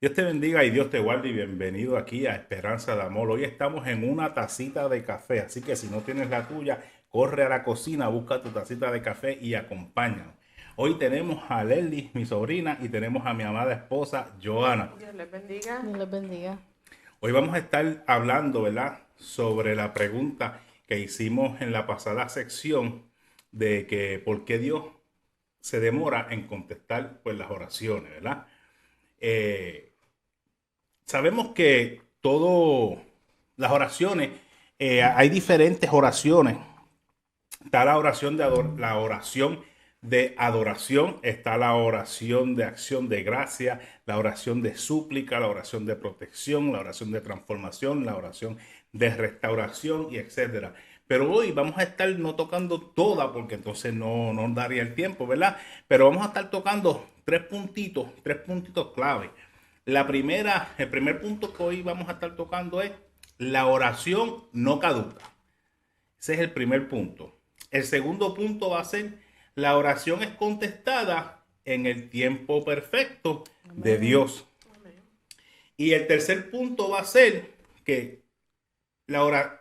Dios te bendiga y Dios te guarde y bienvenido aquí a Esperanza de Amor. Hoy estamos en una tacita de café, así que si no tienes la tuya, corre a la cocina, busca tu tacita de café y acompáñanos. Hoy tenemos a Leslie, mi sobrina, y tenemos a mi amada esposa, Joana. Dios les bendiga. Dios les bendiga. Hoy vamos a estar hablando, ¿verdad?, sobre la pregunta que hicimos en la pasada sección de que por qué Dios se demora en contestar pues las oraciones, ¿verdad? Eh, Sabemos que todo, las oraciones, hay diferentes oraciones. Está la oración la oración de adoración, está la oración de acción de gracia, la oración de súplica, la oración de protección, la oración de transformación, la oración de restauración y etcétera. Pero hoy vamos a estar no tocando toda porque entonces no nos daría el tiempo, ¿verdad? Pero vamos a estar tocando tres puntitos clave. El primer punto que hoy vamos a estar tocando es la oración no caduca. Ese es el primer punto. El segundo punto va a ser la oración es contestada en el tiempo perfecto de Amén. Dios. Y el tercer punto va a ser que la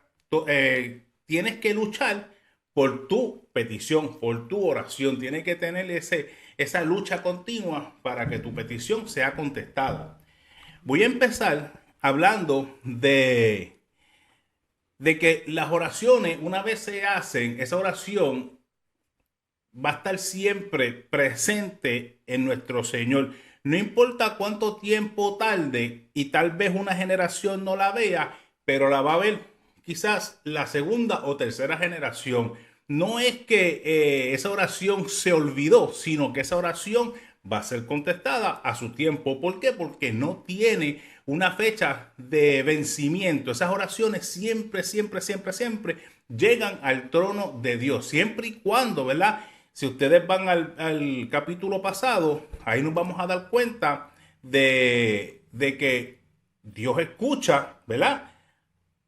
tienes que luchar por tu petición, por tu oración. Tienes que tener esa lucha continua para que tu petición sea contestada. Voy a empezar hablando de que las oraciones, una vez se hacen, esa oración va a estar siempre presente en nuestro Señor. No importa cuánto tiempo tarde y tal vez una generación no la vea, pero la va a ver quizás la segunda o tercera generación. No es que esa oración se olvidó, sino que esa oración va a ser contestada a su tiempo. ¿Por qué? Porque no tiene una fecha de vencimiento. Esas oraciones siempre, siempre, siempre, siempre llegan al trono de Dios. Siempre y cuando, ¿verdad? Si ustedes van al capítulo pasado, ahí nos vamos a dar cuenta de que Dios escucha, ¿verdad?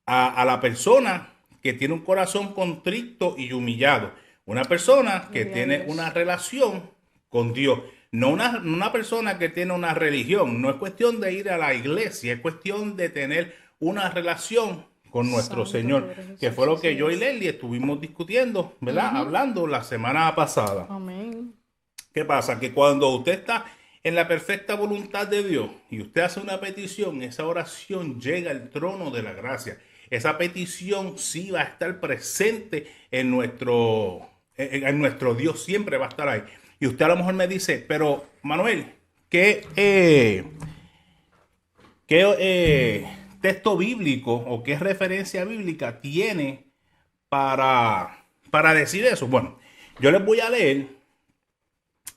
A la persona que tiene un corazón contrito y humillado. Una persona que Gloria a tiene una Dios. relación con Dios. No una persona que tiene una religión. No es cuestión de ir a la iglesia, es cuestión de tener una relación con nuestro Santo Señor, tú eres que fue Jesús, lo así que yo y es. Leslie estuvimos discutiendo, ¿verdad? Ujú. Hablando la semana pasada. Amén. ¿Qué pasa? Que cuando usted está en la perfecta voluntad de Dios y usted hace una petición, esa oración llega al trono de la gracia. Esa petición sí va a estar presente en nuestro Dios, siempre va a estar ahí. Y usted a lo mejor me dice, pero Manuel, ¿qué texto bíblico o qué referencia bíblica tiene para decir eso? Bueno, yo les voy a leer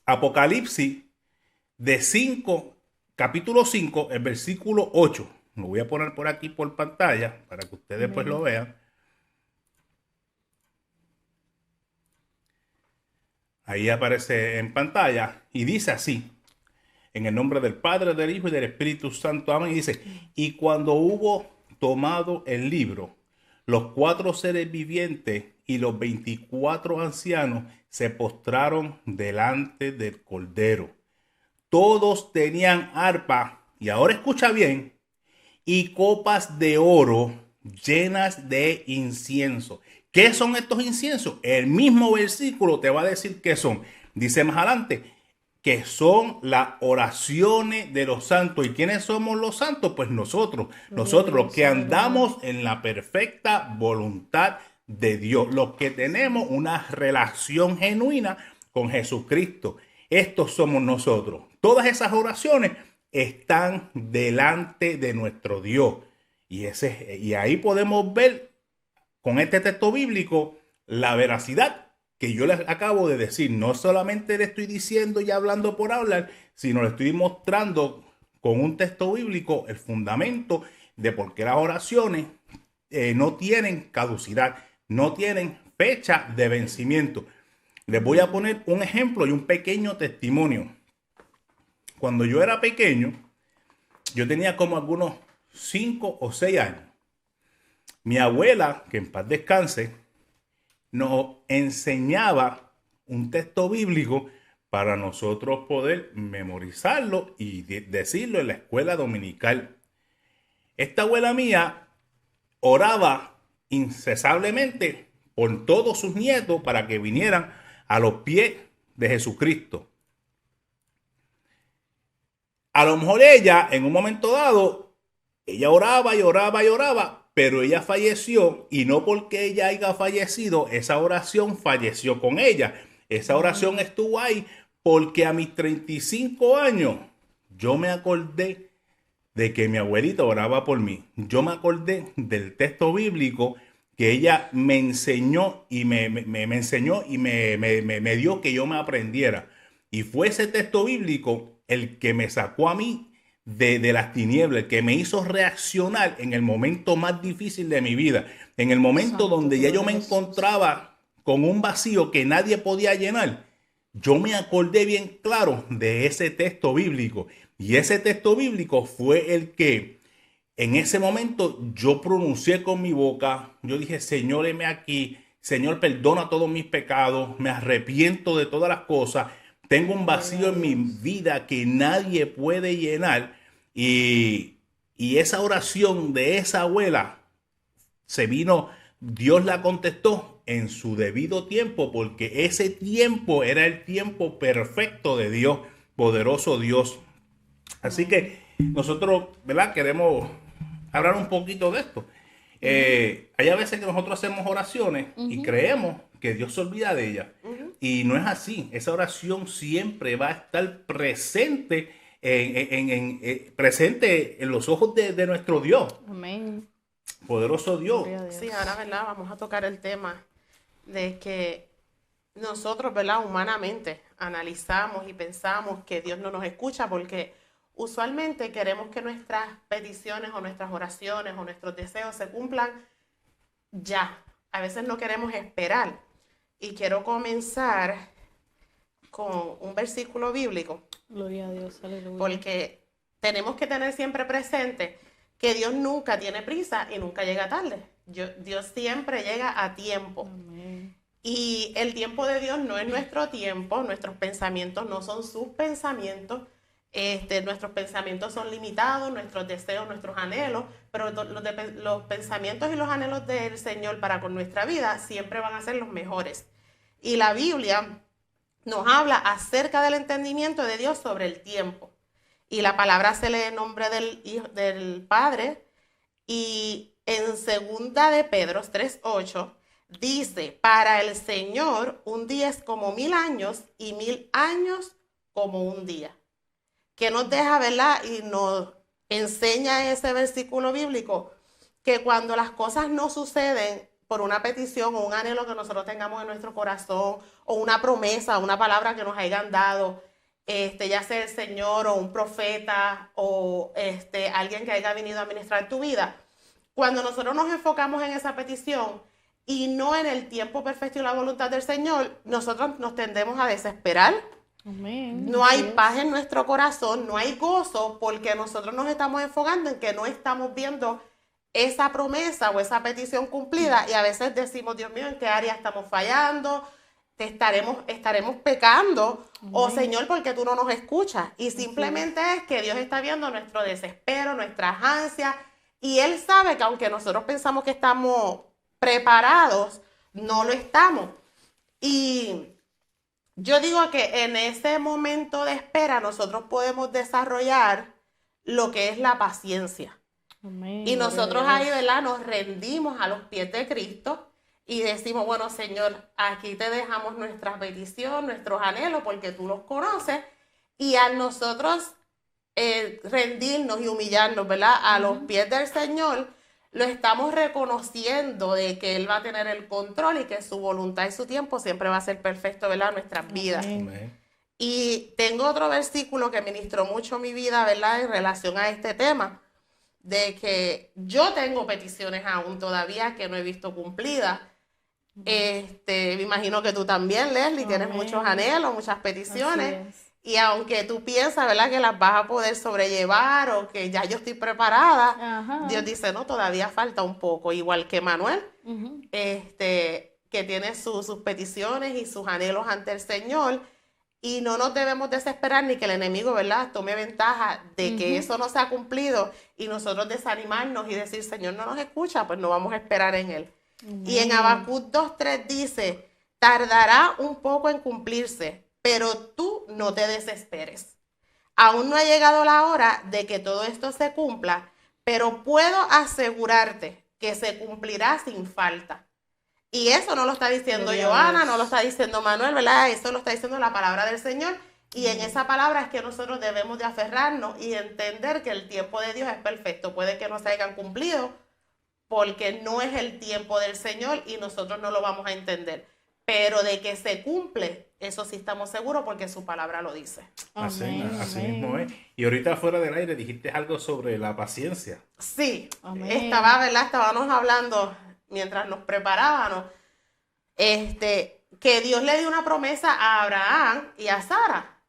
Apocalipsis de 5 capítulo 5 el versículo 8. Lo voy a poner por aquí por pantalla para que ustedes pues lo Amén. vean. Ahí aparece en pantalla y dice así, en el nombre del Padre, del Hijo y del Espíritu Santo. Amén. Y dice, y cuando hubo tomado el libro, los cuatro seres vivientes y los 24 ancianos se postraron delante del Cordero. Todos tenían arpa, y ahora escucha bien, y copas de oro llenas de incienso. ¿Qué son estos inciensos? El mismo versículo te va a decir qué son. Dice más adelante que son las oraciones de los santos. ¿Y quiénes somos los santos? Pues nosotros, Gloria a nosotros los Dios. que Aleluya. andamos en la perfecta voluntad de Dios, los que tenemos una relación genuina con Jesucristo. Estos somos nosotros. Todas esas oraciones están delante de nuestro Dios. Y ahí podemos ver con este texto bíblico la veracidad que yo les acabo de decir. No solamente le estoy diciendo y hablando por hablar, sino le estoy mostrando con un texto bíblico el fundamento de por qué las oraciones no tienen caducidad, no tienen fecha de vencimiento. Les voy a Amén. poner un ejemplo y un pequeño testimonio. Cuando yo era pequeño, yo tenía como algunos 5 o 6 años. Mi abuela, que en paz descanse, nos enseñaba un texto bíblico para nosotros poder memorizarlo y decirlo en la escuela dominical. Esta abuela mía oraba incesablemente por todos sus nietos para que vinieran a los pies de Jesucristo. A lo mejor ella, en un momento dado, ella oraba y oraba y oraba, pero ella falleció, y no porque ella haya fallecido, esa oración falleció con ella. Esa oración estuvo ahí porque a mis 35 años yo me acordé de que mi abuelita oraba por mí. Yo me acordé del texto bíblico que ella me enseñó y me enseñó y me dio que yo me aprendiera. Y fue ese texto bíblico el que me sacó a mí de las tinieblas, el que me hizo reaccionar en el momento más difícil de mi vida, en el momento donde ya yo me encontraba con un vacío que nadie podía llenar. Yo me acordé bien claro de ese texto bíblico, y ese texto bíblico fue el que en ese momento yo pronuncié con mi boca. Yo dije: Señor, heme aquí, Señor, perdona todos mis pecados, me arrepiento de todas las cosas, tengo un vacío en mi vida que nadie puede llenar. Y esa oración de esa abuela se vino, Dios la contestó en su debido tiempo, porque ese tiempo era el tiempo perfecto de Dios, poderoso Dios. Así que nosotros, ¿verdad?, queremos hablar un poquito de esto. Hay a veces que nosotros hacemos oraciones y creemos que Dios se olvida de ellas. Y no es así. Esa oración siempre va a estar presente presente en los ojos de nuestro Dios. Amén. Poderoso Dios. Sí, ahora, ¿verdad? Vamos a tocar el tema de que nosotros, ¿verdad?, humanamente analizamos y pensamos que Dios no nos escucha, porque usualmente queremos que nuestras peticiones o nuestras oraciones o nuestros deseos se cumplan ya. A veces no queremos esperar. Y quiero comenzar con un versículo bíblico. Gloria a Dios, aleluya. Porque tenemos que tener siempre presente que Dios nunca tiene prisa y nunca llega tarde. Dios siempre llega a tiempo. Amén. Y el tiempo de Dios no es nuestro tiempo, nuestros pensamientos no son sus pensamientos. Nuestros pensamientos son limitados, nuestros deseos, nuestros anhelos, pero los pensamientos y los anhelos del Señor para con nuestra vida siempre van a ser los mejores. Y la Biblia nos habla acerca del entendimiento de Dios sobre el tiempo. Y la palabra se lee en nombre del Padre. Y en segunda de Pedro 3:8 dice: para el Señor un día es como 1000 años y 1000 años como un día. Que nos deja, ¿verdad? Y nos enseña ese versículo bíblico que cuando las cosas no suceden por una petición o un anhelo que nosotros tengamos en nuestro corazón, o una promesa, una palabra que nos hayan dado, ya sea el Señor o un profeta o alguien que haya venido a ministrar tu vida, cuando nosotros nos enfocamos en esa petición y no en el tiempo perfecto y la voluntad del Señor, nosotros nos tendemos a desesperar. Amén. No hay paz en nuestro corazón, no hay gozo, porque nosotros nos estamos enfocando en que no estamos viendo esa promesa o esa petición cumplida, y a veces decimos: Dios mío, ¿en qué área estamos fallando? Estaremos pecando. O Señor, ¿por qué tú no nos escuchas? Y simplemente es que Dios está viendo nuestro desespero, nuestras ansias, y Él sabe que aunque nosotros pensamos que estamos preparados, no lo estamos. Y yo digo que en ese momento de espera nosotros podemos desarrollar lo que es la paciencia. Amén. Y nosotros ahí, ¿verdad?, nos rendimos a los pies de Cristo y decimos: bueno, Señor, aquí te dejamos nuestra petición, nuestros anhelos, porque tú los conoces. Y a nosotros rendirnos y humillarnos, ¿verdad?, a los pies del Señor, lo estamos reconociendo de que Él va a tener el control y que su voluntad y su tiempo siempre va a ser perfecto, ¿verdad?, en nuestras vidas. Amén. Y tengo otro versículo que ministró mucho mi vida, ¿verdad?, en relación a este tema, de que yo tengo peticiones aún todavía que no he visto cumplidas. Me imagino que tú también, Leslie, tienes Amén. muchos anhelos, muchas peticiones. Así es. Y aunque tú piensas, ¿verdad?, que las vas a poder sobrellevar o que ya yo estoy preparada, Ajá. Dios dice: no, todavía falta un poco. Igual que Manuel, Ujú. que tiene sus peticiones y sus anhelos ante el Señor. y no nos debemos desesperar ni que el enemigo, ¿verdad?, tome ventaja de que eso no se ha cumplido y nosotros desanimarnos y decir, Señor no nos escucha, pues no vamos a esperar en Él. Y en Habacuc 2:3 dice, tardará un poco en cumplirse, pero tú no te desesperes. Aún no ha llegado la hora de que todo esto se cumpla, pero puedo asegurarte que se cumplirá sin falta. Y eso no lo está diciendo Gloria a Joana, Dios. no lo está diciendo Manuel, ¿verdad? Eso lo está diciendo la palabra del Señor. Y en esa palabra es que nosotros debemos de aferrarnos y entender que el tiempo de Dios es perfecto. Puede que no se hayan cumplido porque no es el tiempo del Señor y nosotros no lo vamos a entender. Pero de que se cumple, eso sí estamos seguros porque su palabra lo dice. Así, Amén, así amén. mismo es. Y ahorita fuera del aire dijiste algo sobre la paciencia. Sí, Amén. estábamos hablando mientras nos preparábamos, que Dios le dio una promesa a Abraham y a Sara.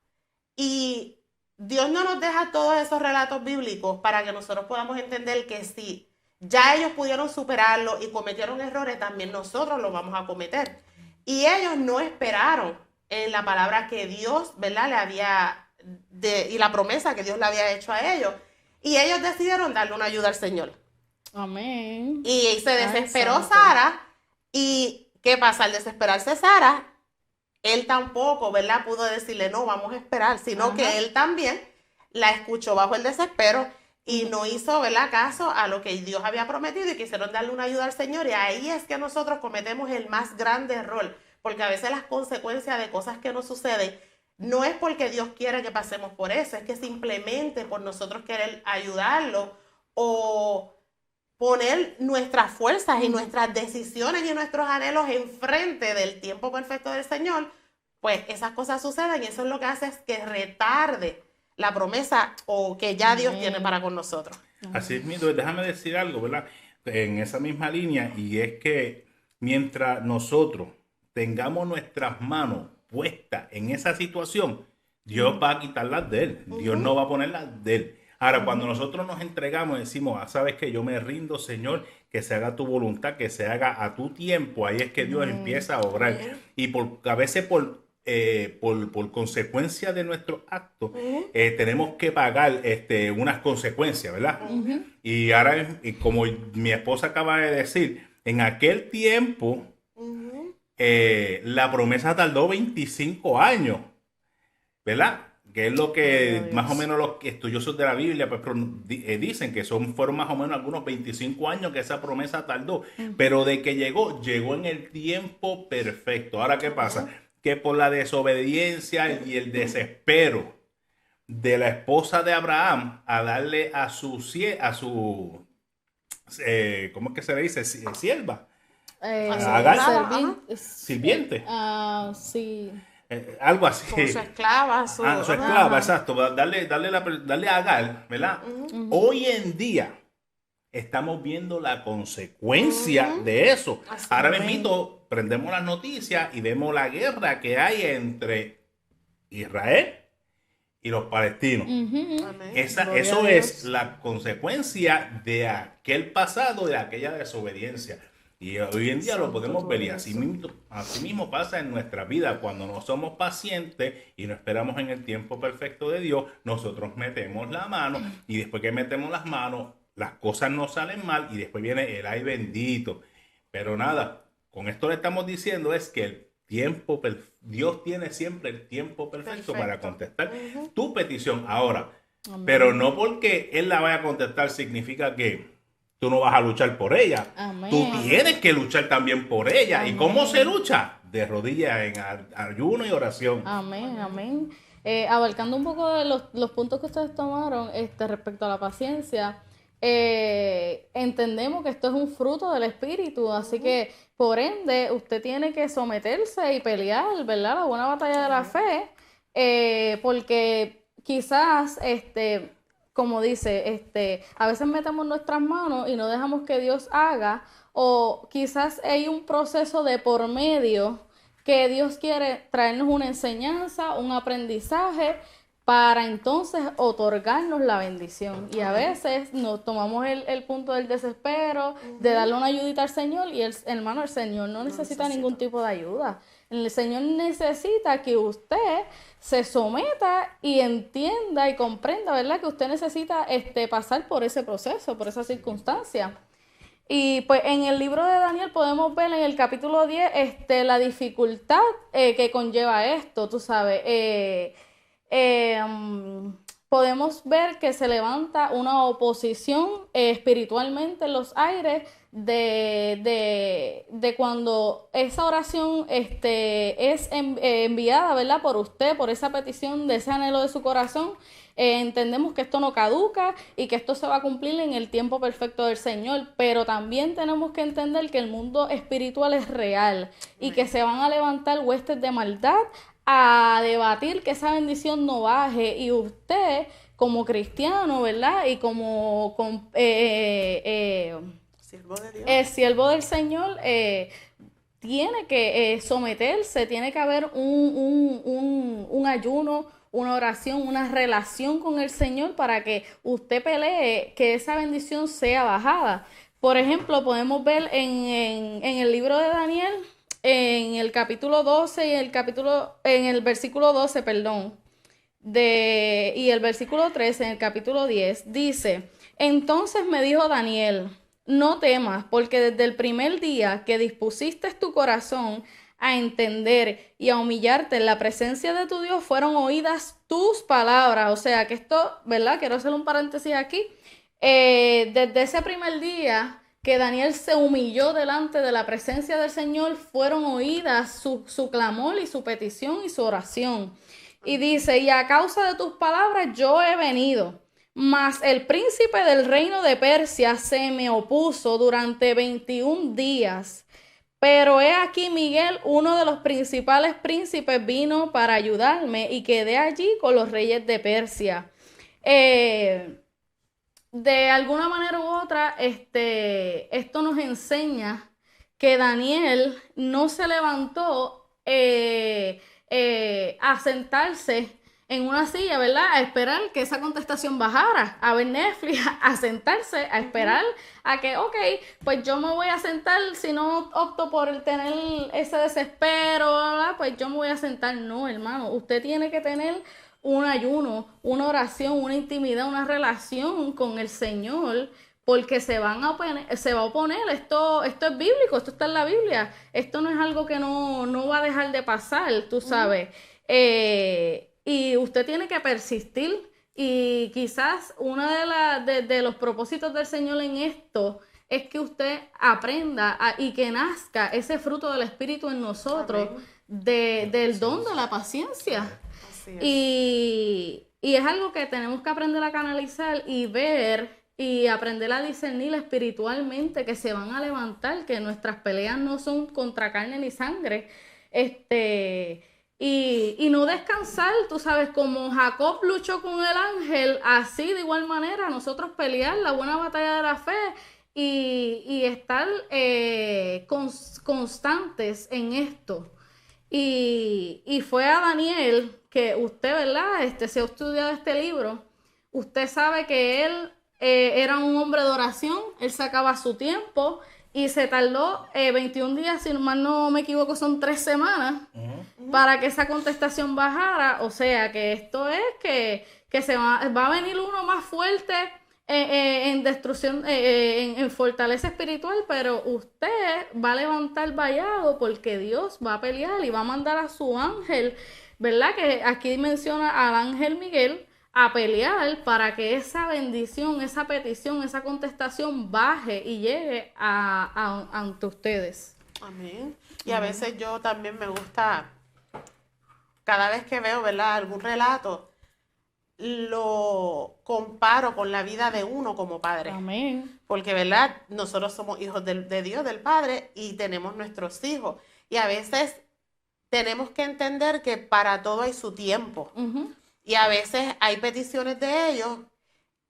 Y Dios no nos deja todos esos relatos bíblicos para que nosotros podamos entender que si ya ellos pudieron superarlo y cometieron errores, también nosotros lo vamos a cometer. Y ellos no esperaron en la palabra que Dios, ¿verdad?, le había, y la promesa que Dios le había hecho a ellos. Y ellos decidieron darle una ayuda al Señor. Amén. Y se desesperó santo. Sara. ¿Y qué pasa? Al desesperarse Sara, él tampoco, ¿verdad?, pudo decirle, no, vamos a esperar, sino Ajá. que él también la escuchó bajo el desespero y no hizo, ¿verdad?, caso a lo que Dios había prometido y quisieron darle una ayuda al Señor. Y ahí es que nosotros cometemos el más grande error, porque a veces las consecuencias de cosas que nos suceden no es porque Dios quiere que pasemos por eso, es que simplemente por nosotros querer ayudarlo o poner nuestras fuerzas y nuestras decisiones y nuestros anhelos enfrente del tiempo perfecto del Señor, pues esas cosas suceden y eso es lo que hace es que retarde la promesa o que ya Dios tiene para con nosotros. Así mismo, déjame decir algo, ¿verdad? En esa misma línea, y es que mientras nosotros tengamos nuestras manos puestas en esa situación, Dios va a quitarlas de él. Dios no va a ponerlas de él. Ahora, cuando nosotros nos entregamos y decimos, sabes que yo me rindo, Señor, que se haga tu voluntad, que se haga a tu tiempo, ahí es que Dios empieza a obrar. Y a veces por consecuencia de nuestros actos, tenemos que pagar unas consecuencias, ¿verdad? Y ahora, y como mi esposa acaba de decir, en aquel tiempo, la promesa tardó 25 años, ¿verdad? Que es lo que más o menos los estudiosos de la Biblia pues, dicen que fueron más o menos algunos 25 años que esa promesa tardó, pero de que llegó en el tiempo perfecto. Ahora, ¿qué pasa? Que por la desobediencia y el desespero de la esposa de Abraham a darle a su ¿cómo es que se le dice? Sierva. Agar, sirviente. Sí. Algo así. Con su esclava. Su esclava, exacto. Darle a Agar, ¿verdad? Hoy en día estamos viendo la consecuencia de eso. Así Ahora es. mismo prendemos las noticias y vemos la guerra que hay entre Israel y los palestinos. Amén. Eso Gloria a es Dios. la consecuencia de aquel pasado, de aquella desobediencia. Y hoy en día lo podemos ver y así mismo pasa en nuestra vida. Cuando no somos pacientes y no esperamos en el tiempo perfecto de Dios, nosotros metemos la mano y después que metemos las manos, las cosas no salen mal y después viene el ay bendito. Pero nada, con esto le estamos diciendo es que el tiempo, Dios tiene siempre el tiempo perfecto para contestar tu petición ahora. Amén. Pero no porque Él la vaya a contestar significa que tú no vas a luchar por ella. Amén. Tú tienes que luchar también por ella. Amén. ¿Y cómo se lucha? De rodillas en ayuno y oración. Amén, amén. Abarcando un poco de los puntos que ustedes tomaron respecto a la paciencia, entendemos que esto es un fruto del Espíritu, así que por ende usted tiene que someterse y pelear, ¿verdad? La buena batalla de la fe, porque quizás, como dice, a veces metemos nuestras manos y no dejamos que Dios haga, o quizás hay un proceso de por medio que Dios quiere traernos una enseñanza, un aprendizaje, para entonces otorgarnos la bendición. Y a veces nos tomamos el punto del desespero, de darle una ayudita al Señor, y hermano, el Señor no necesita ningún tipo de ayuda. El Señor necesita que usted se someta y entienda y comprenda, ¿verdad?, que usted necesita pasar por ese proceso, por esa circunstancia. Y pues en el libro de Daniel podemos ver en el capítulo 10 la dificultad que conlleva esto, tú sabes. Podemos ver que se levanta una oposición espiritualmente en los aires de cuando esa oración es enviada, ¿verdad?, por usted, por esa petición de ese anhelo de su corazón. Entendemos que esto no caduca y que esto se va a cumplir en el tiempo perfecto del Señor, pero también tenemos que entender que el mundo espiritual es real y que se van a levantar huestes de maldad a debatir que esa bendición no baje, y usted como cristiano, ¿verdad?, y como Siervo de Dios. siervo del Señor, tiene que someterse, tiene que haber un ayuno, una oración, una relación con el Señor para que usted pelee que esa bendición sea bajada. Por ejemplo, podemos ver en el libro de Daniel, en el capítulo 12 y en el versículo 12, perdón, y el versículo 13, en el capítulo 10, dice: entonces me dijo Daniel, no temas, porque desde el primer día que dispusiste tu corazón a entender y a humillarte en la presencia de tu Dios, fueron oídas tus palabras. O sea que esto, ¿verdad? Quiero hacer un paréntesis aquí. Desde ese primer día que Daniel se humilló delante de la presencia del Señor, fueron oídas su clamor y su petición y su oración. Y dice: y a causa de tus palabras yo he venido. Mas el príncipe del reino de Persia se me opuso durante 21 días. Pero he aquí Miguel, uno de los principales príncipes, vino para ayudarme y quedé allí con los reyes de Persia. De alguna manera u otra, esto nos enseña que Daniel no se levantó a sentarse en una silla, ¿verdad?, a esperar que esa contestación bajara, a ver Netflix, a sentarse, a esperar a que, ok, pues yo me voy a sentar, si no opto por tener ese desespero, ¿verdad?, pues yo me voy a sentar. No, hermano, usted tiene que tener un ayuno, una oración, una intimidad, una relación con el Señor, porque se va a oponer. Esto es bíblico, esto está en la Biblia. Esto no es algo que no va a dejar de pasar, tú sabes. Y usted tiene que persistir, y quizás uno de los propósitos del Señor en esto es que usted aprenda y que nazca ese fruto del Espíritu en nosotros, del don de la paciencia. Y es algo que tenemos que aprender a canalizar y ver y aprender a discernir espiritualmente, que se van a levantar, que nuestras peleas no son contra carne ni sangre. Y no descansar, tú sabes, como Jacob luchó con el ángel, así de igual manera nosotros pelear la buena batalla de la fe y estar constantes en esto. Y fue a Daniel que usted, ¿verdad?, si ha estudiado este libro, usted sabe que él era un hombre de oración, él sacaba su tiempo y se tardó 21 días, si mal no me equivoco, son 3 semanas para que esa contestación bajara. O sea que esto es que va a venir uno más fuerte en destrucción, en fortaleza espiritual, pero usted va a levantar vallado porque Dios va a pelear y va a mandar a su ángel, ¿verdad? Que aquí menciona al ángel Miguel a pelear para que esa bendición, esa petición, esa contestación baje y llegue ante ustedes. Amén. Y a veces yo también me gusta, cada vez que veo, ¿verdad?, algún relato, lo comparo con la vida de uno como padre. Amén. Porque, ¿verdad?, nosotros somos hijos de Dios, del Padre, y tenemos nuestros hijos. Y a veces tenemos que entender que para todo hay su tiempo. Y a veces hay peticiones de ellos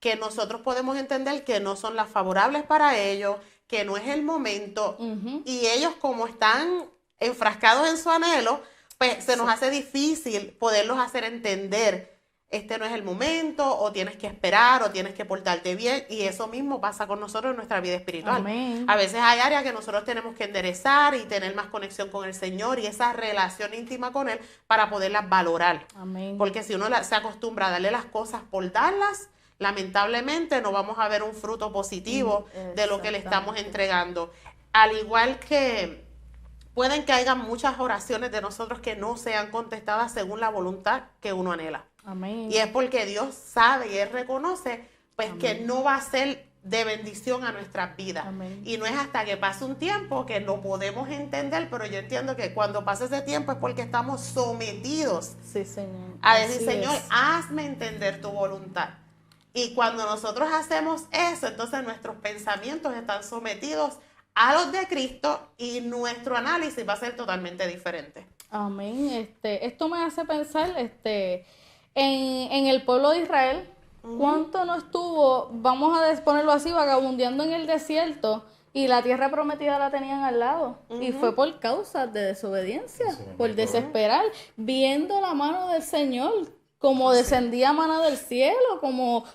que nosotros podemos entender que no son las favorables para ellos, que no es el momento. Y ellos, como están enfrascados en su anhelo, pues se nos hace difícil poderlos hacer entender este no es el momento, o tienes que esperar, o tienes que portarte bien, y eso mismo pasa con nosotros en nuestra vida espiritual. Amén. A veces hay áreas que nosotros tenemos que enderezar y tener más conexión con el Señor y esa relación íntima con Él para poderlas valorar. Amén. Porque si uno se acostumbra a darle las cosas por darlas, lamentablemente no vamos a ver un fruto positivo de lo que le estamos entregando. Al igual que pueden que haya muchas oraciones de nosotros que no sean contestadas según la voluntad que uno anhela. Amén. Y es porque Dios sabe y Él reconoce pues Amén. que no va a ser de bendición a nuestras vidas. Amén. Y no es hasta que pase un tiempo que lo podemos entender, pero yo entiendo que cuando pase ese tiempo es porque estamos sometidos Sí, Señor. a decir, Así Señor, es. hazme entender tu voluntad. Y cuando nosotros hacemos eso, entonces nuestros pensamientos están sometidos a los de Cristo y nuestro análisis va a ser totalmente diferente. Amén. Esto me hace pensar en el pueblo de Israel. ¿Cuánto no estuvo, vamos a ponerlo así, vagabundeando en el desierto y la tierra prometida la tenían al lado? Y fue por causa de desobediencia, por desesperar, viendo la mano del Señor, como descendía maná del cielo,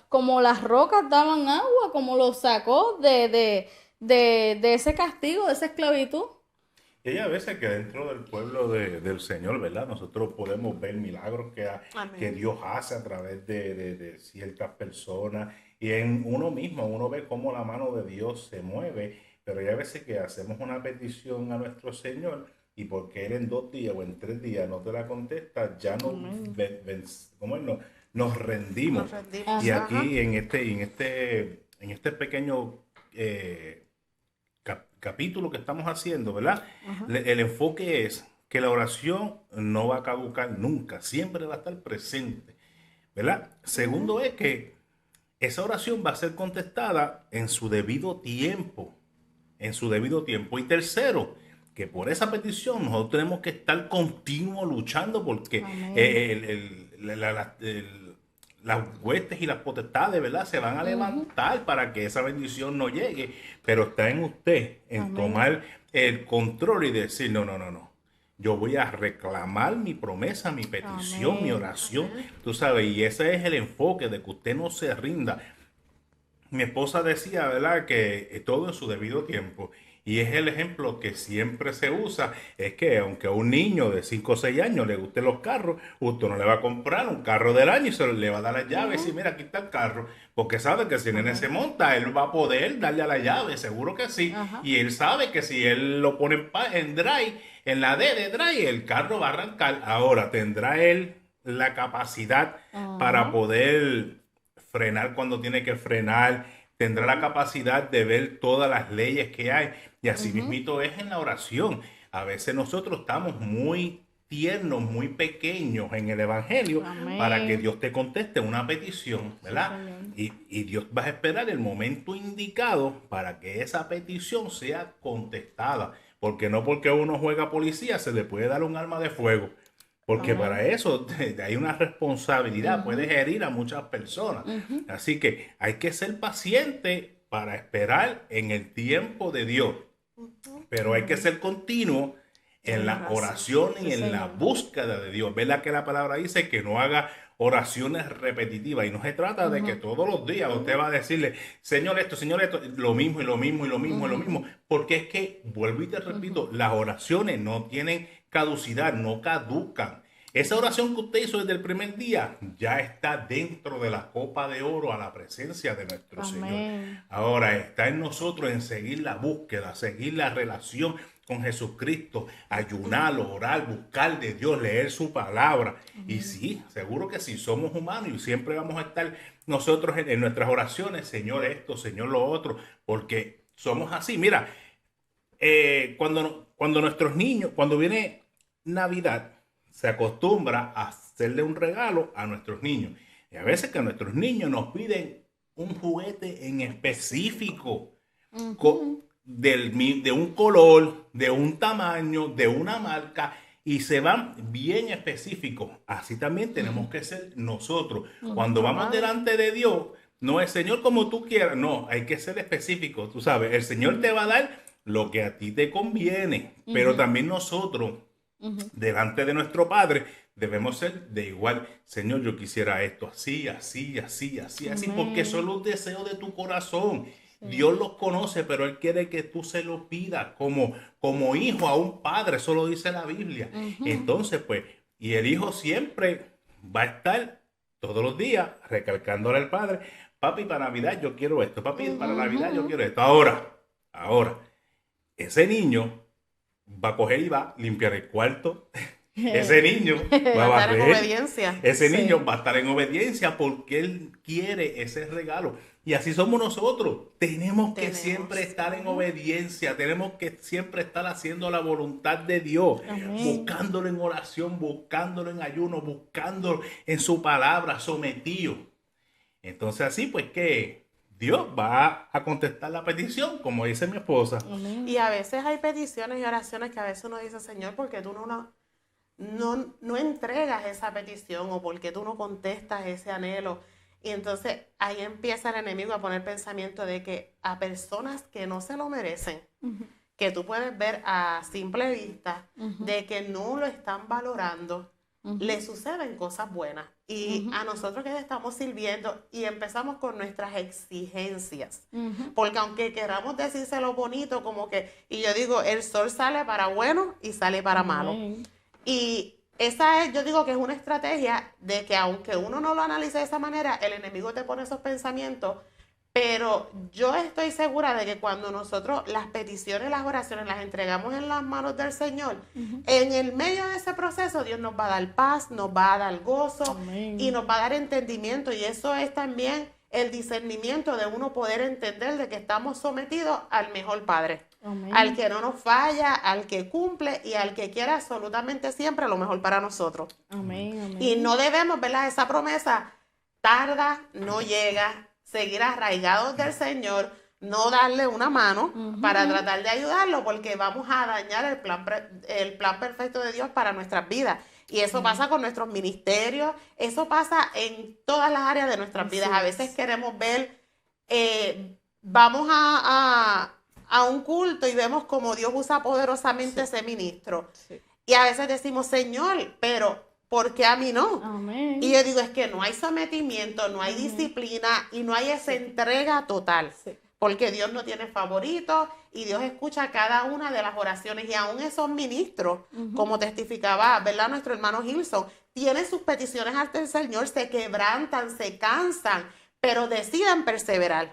como las rocas daban agua, como lo sacó de ese castigo, de esa esclavitud. Y hay a veces que dentro del pueblo del Señor, ¿verdad? Nosotros podemos ver milagros que Dios hace a través de ciertas personas. Y en uno mismo, uno ve cómo la mano de Dios se mueve. Pero hay a veces que hacemos una petición a nuestro Señor y porque Él en 2 días o en 3 días no te la contesta, ya no, ¿cómo es? Nos rendimos. Nos rendimos. Y Ajá. aquí en este pequeño capítulo que estamos haciendo, ¿verdad? El enfoque es que la oración no va a caducar nunca, siempre va a estar presente, ¿verdad? Segundo es que esa oración va a ser contestada en su debido tiempo, Y tercero, que por esa petición nosotros tenemos que estar continuo luchando porque las huestes y las potestades, ¿verdad? Se van a levantar para que esa bendición no llegue, pero está en usted, en tomar el control y decir, no. Yo voy a reclamar mi promesa, mi petición, mi oración, tú sabes, y ese es el enfoque de que usted no se rinda. Mi esposa decía, ¿verdad?, que todo en su debido tiempo. Y es el ejemplo que siempre se usa, es que aunque a un niño de 5 o 6 años le gusten los carros, usted no le va a comprar un carro del año y le va a dar las llaves y mira, aquí está el carro, porque sabe que si el nene se monta, él va a poder darle a la llave, seguro que sí. Y él sabe que si él lo pone en drive, en la D de drive, el carro va a arrancar. Ahora, ¿tendrá él la capacidad para poder frenar cuando tiene que frenar? ¿Tendrá la capacidad de ver todas las leyes que hay? Y así mismito es en la oración. A veces nosotros estamos muy tiernos, muy pequeños en el Evangelio para que Dios te conteste una petición, ¿verdad? Y Dios va a esperar el momento indicado para que esa petición sea contestada. Porque no porque uno juega policía se le puede dar un arma de fuego. Porque para eso hay una responsabilidad, puedes herir a muchas personas. Así que hay que ser paciente para esperar en el tiempo de Dios. Pero hay que ser continuo en la oración y en la búsqueda de Dios. ¿Verdad que la palabra dice que no haga oraciones repetitivas? Y no se trata de que todos los días usted va a decirle, Señor esto, lo mismo y lo mismo y lo mismo y lo mismo. Porque es que, vuelvo y te repito, las oraciones no tienen caducidad, no caducan. Esa oración que usted hizo desde el primer día ya está dentro de la copa de oro a la presencia de nuestro Señor. Ahora está en nosotros en seguir la búsqueda, seguir la relación con Jesucristo, ayunar, orar, buscar de Dios, leer su palabra. Y sí, seguro que sí, somos humanos y siempre vamos a estar nosotros en nuestras oraciones, Señor esto, Señor lo otro, porque somos así. Mira, cuando nuestros niños, cuando viene Navidad, se acostumbra a hacerle un regalo a nuestros niños. Y a veces que nuestros niños nos piden un juguete en específico, de un color, de un tamaño, de una marca, y se van bien específicos. Así también tenemos que ser nosotros. Cuando vamos delante de Dios, no es Señor como tú quieras, no, hay que ser específico. Tú sabes, el Señor te va a dar lo que a ti te conviene, pero también nosotros delante de nuestro Padre debemos ser de igual. Señor, yo quisiera esto así, así, así, así, así, porque son los deseos de tu corazón. Dios los conoce, pero Él quiere que tú se lo pidas como hijo a un padre, eso lo dice la Biblia. Entonces, pues, y el hijo siempre va a estar todos los días recalcándole al padre, papi, para Navidad yo quiero esto, papi, para Navidad yo quiero esto. Ahora, ese niño va a coger y va a limpiar el cuarto. Ese niño va a Va a estar en barrer. obediencia. Ese niño va a estar en obediencia porque él quiere ese regalo. Y así somos nosotros. Tenemos que siempre estar en obediencia. Tenemos que siempre estar haciendo la voluntad de Dios. Buscándolo en oración, buscándolo en ayuno, buscándolo en su palabra, sometido. Entonces así pues que Dios va a contestar la petición, como dice mi esposa. Y a veces hay peticiones y oraciones que a veces uno dice, Señor, porque tú no entregas esa petición o porque tú no contestas ese anhelo. Y entonces ahí empieza el enemigo a poner pensamiento de que a personas que no se lo merecen, que tú puedes ver a simple vista, de que no lo están valorando, le suceden cosas buenas. Y a nosotros que estamos sirviendo y empezamos con nuestras exigencias, porque aunque queramos decírselo bonito, como que, y yo digo, el sol sale para bueno y sale para malo. Y esa es, yo digo que es una estrategia de que aunque uno no lo analice de esa manera, el enemigo te pone esos pensamientos, pero yo estoy segura de que cuando nosotros las peticiones, las oraciones las entregamos en las manos del Señor, en el medio de ese proceso Dios nos va a dar paz, nos va a dar gozo y nos va a dar entendimiento, y eso es también el discernimiento de uno poder entender de que estamos sometidos al mejor Padre. Al que no nos falla, al que cumple y al que quiere absolutamente siempre lo mejor para nosotros. Y no debemos, ¿verdad? Esa promesa tarda, no llega, seguir arraigados del Señor, no darle una mano para tratar de ayudarlo, porque vamos a dañar el plan perfecto de Dios para nuestras vidas. Y eso pasa con nuestros ministerios, eso pasa en todas las áreas de nuestras vidas. A veces queremos ver, vamos a un culto y vemos como Dios usa poderosamente ese ministro. Y a veces decimos, Señor, pero ¿por qué a mí no? Y yo digo, es que no hay sometimiento, no hay disciplina y no hay esa entrega total. Porque Dios no tiene favoritos y Dios escucha cada una de las oraciones. Y aún esos ministros, como testificaba, ¿verdad? Nuestro hermano Gilson, tienen sus peticiones ante el Señor, se quebrantan, se cansan, pero deciden perseverar.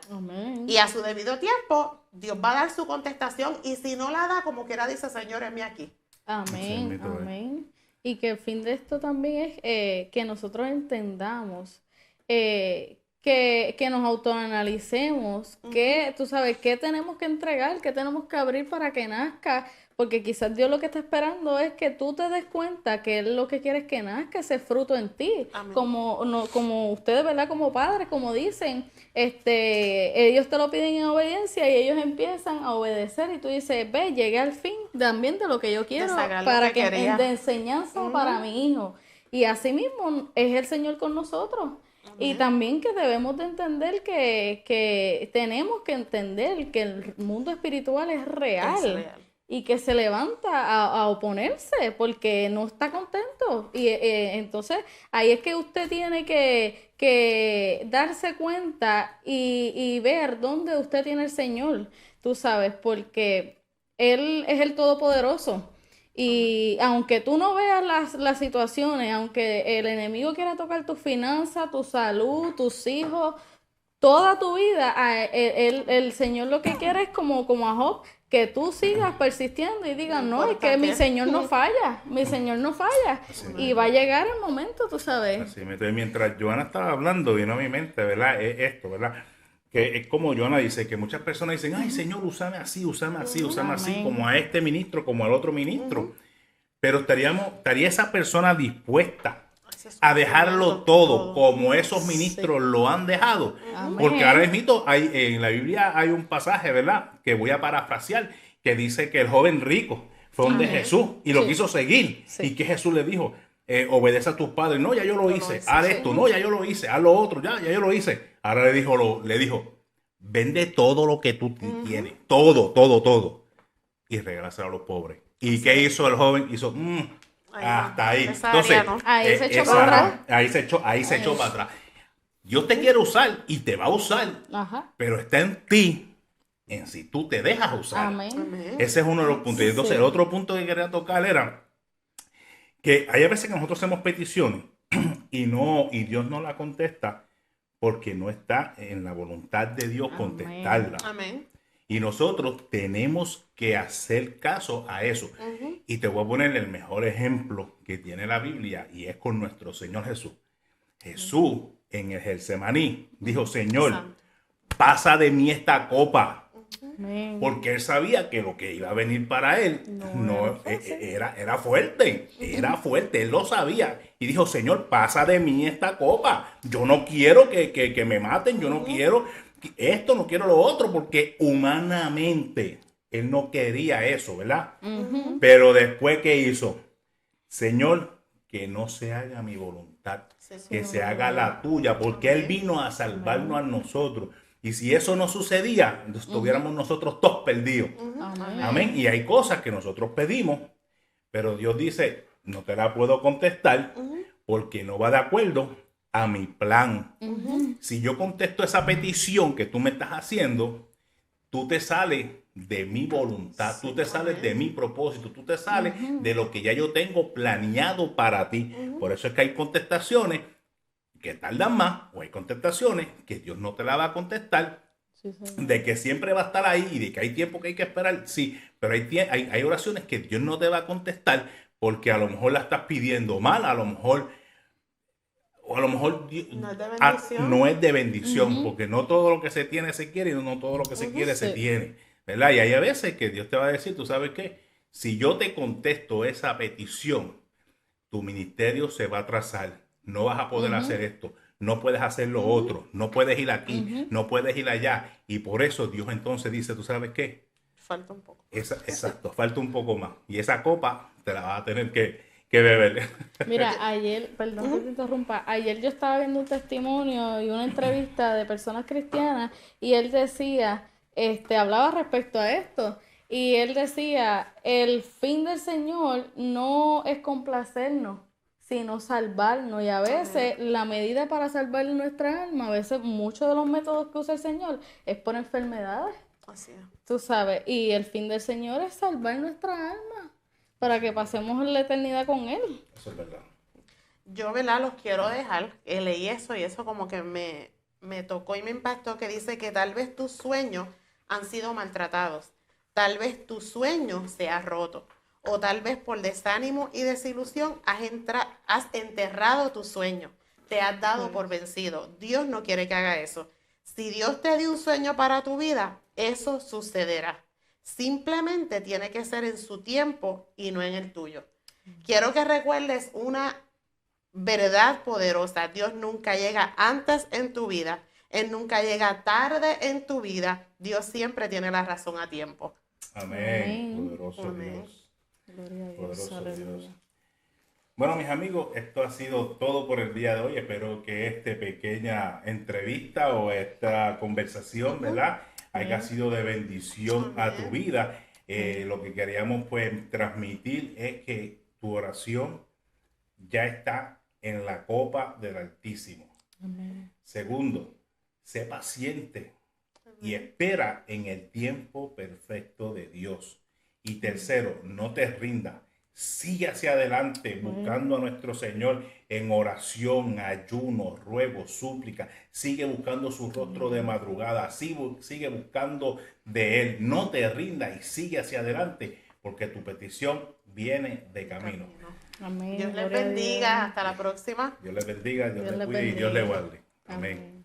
Y a su debido tiempo, Dios va a dar su contestación. Y si no la da, como quiera, dice, Señor, heme aquí. Amén. Y que el fin de esto también es que nosotros entendamos, que nos autoanalicemos, que tú sabes qué tenemos que entregar, qué tenemos que abrir para que nazca, porque quizás Dios lo que está esperando es que tú te des cuenta que Él lo que quiere es que nazca ese fruto en ti. Como ustedes, ¿verdad? Como padres, como dicen, ellos te lo piden en obediencia y ellos empiezan a obedecer y tú dices, ve, llegué al fin también de lo que yo quiero, para que de enseñanza para mi hijo. Y así mismo es el Señor con nosotros. Y también que debemos de entender que tenemos que entender que el mundo espiritual es real. Y que se levanta a oponerse porque no está contento. Y entonces ahí es que usted tiene que darse cuenta y ver dónde usted tiene el Señor, tú sabes, porque Él es el Todopoderoso. Y aunque tú no veas las situaciones, aunque el enemigo quiera tocar tu finanzas, tu salud, tus hijos, toda tu vida, el Señor lo que quiere es como a Job, que tú sigas persistiendo y digas, no, es que mi Señor no falla, mi Señor no falla. Y va a llegar el momento, tú sabes. Así, mientras Joana estaba hablando, vino a mi mente, ¿verdad? Es esto, ¿verdad? Que es como Joana dice, que muchas personas dicen, ay, Señor, úsame así, como a este ministro, como al otro ministro. Pero estaría esa persona dispuesta a dejarlo todo, como esos ministros lo han dejado. Porque ahora mismo en la Biblia hay un pasaje, ¿verdad? Que voy a parafrasear, que dice que el joven rico fue donde Jesús y lo quiso seguir. Y que Jesús le dijo, obedece a tus padres. No, ya yo lo hice. Haz esto. No, ya yo lo hice. Haz lo otro. Ya yo lo hice. Ahora le dijo, vende todo lo que tú tienes. Todo. Y regálaselo a los pobres. ¿Y qué hizo el joven? Hizo, Hasta ahí. Esa Entonces, área no. Ahí se echó esa- para atrás. ahí se echó para atrás. Dios te quiere usar y te va a usar, Ajá. pero está en ti, en si tú te dejas usar. Amén. Amén. Ese es uno de los puntos. Y entonces, Sí. el otro punto que quería tocar era que hay veces que nosotros hacemos peticiones y Dios no la contesta porque no está en la voluntad de Dios Amén. contestarla. Amén. Y nosotros tenemos que hacer caso a eso. Ujú. Y te voy a poner el mejor ejemplo que tiene la Biblia y es con nuestro Señor Jesús. Jesús en el Getsemaní dijo, Señor, Santo. pasa de mí esta copa. Amén. Porque él sabía que lo que iba a venir para él No era fácil. era fuerte, era fuerte, él lo sabía. Y dijo, Señor, pasa de mí esta copa. Yo no quiero que me maten, yo no quiero esto, no quiero lo otro, porque humanamente él no quería eso, ¿verdad? Ujú. Pero después, ¿qué hizo? Señor, que no se haga mi voluntad, Sí, sí. que se haga la tuya, porque Él vino a salvarnos a nosotros. Y si eso no sucedía, estuviéramos nosotros todos perdidos. Amén. Amén. Y hay cosas que nosotros pedimos, pero Dios dice, no te la puedo contestar porque no va de acuerdo a mi plan. Si yo contesto esa petición que tú me estás haciendo, tú te sales de mi voluntad, tú te sales de mi propósito, tú te sales de lo que ya yo tengo planeado para ti. Por eso es que hay contestaciones que tardan más, o hay contestaciones que Dios no te la va a contestar, Sí, señor. de que siempre va a estar ahí y de que hay tiempo que hay que esperar, sí, pero hay oraciones que Dios no te va a contestar porque a lo mejor la estás pidiendo mal, a lo mejor, o a lo mejor No es de bendición. no es de bendición, porque no todo lo que se tiene se quiere y no todo lo que se quiere se Sí. tiene, ¿verdad? Y hay a veces que Dios te va a decir, tú sabes qué, si yo te contesto esa petición, tu ministerio se va a atrasar, no vas a poder hacer esto, no puedes hacer lo otro, no puedes ir aquí, no puedes ir allá. Y por eso Dios entonces dice, ¿tú sabes qué? Falta un poco. Exacto, falta un poco más. Y esa copa te la vas a tener que beber. Mira, ayer, perdón que te interrumpa, ayer yo estaba viendo un testimonio y una entrevista de personas cristianas y él decía, hablaba respecto a esto y él decía, el fin del Señor no es complacernos, sino salvarnos. Y a veces la medida para salvar nuestra alma, a veces muchos de los métodos que usa el Señor es por enfermedades, Así es. tú sabes, y el fin del Señor es salvar nuestra alma para que pasemos la eternidad con Él. Eso es verdad. Yo, ¿verdad? Los quiero dejar. Leí eso y eso como que me tocó y me impactó, que dice que tal vez tus sueños han sido maltratados. Tal vez tu sueño se ha roto. O tal vez por desánimo y desilusión has enterrado tu sueño. Te has dado por vencido. Dios no quiere que haga eso. Si Dios te dio un sueño para tu vida, eso sucederá. Simplemente tiene que ser en su tiempo y no en el tuyo. Quiero que recuerdes una verdad poderosa. Dios nunca llega antes en tu vida. Él nunca llega tarde en tu vida. Dios siempre tiene la razón a tiempo. Amén. Amén. Poderoso Amén. Dios. Gloria a Dios, Poderoso aleluya. Dios. Bueno, mis amigos, esto ha sido todo por el día de hoy. Espero que esta pequeña entrevista o esta conversación, ¿verdad?, haya sido de bendición a tu vida. Lo que queríamos pues transmitir es que tu oración ya está en la copa del Altísimo. Amén. Segundo, sé paciente y espera en el tiempo perfecto de Dios. Y tercero, no te rindas. Sigue hacia adelante buscando a nuestro Señor en oración, ayuno, ruego, súplica. Sigue buscando su rostro de madrugada. Sigue buscando de Él. No te rindas y sigue hacia adelante porque tu petición viene de camino. Amén. Dios les Gloria a Dios. bendiga. Hasta la próxima. Dios les bendiga, Dios Dios les les cuide y Dios les bendiga. guarde. Amén.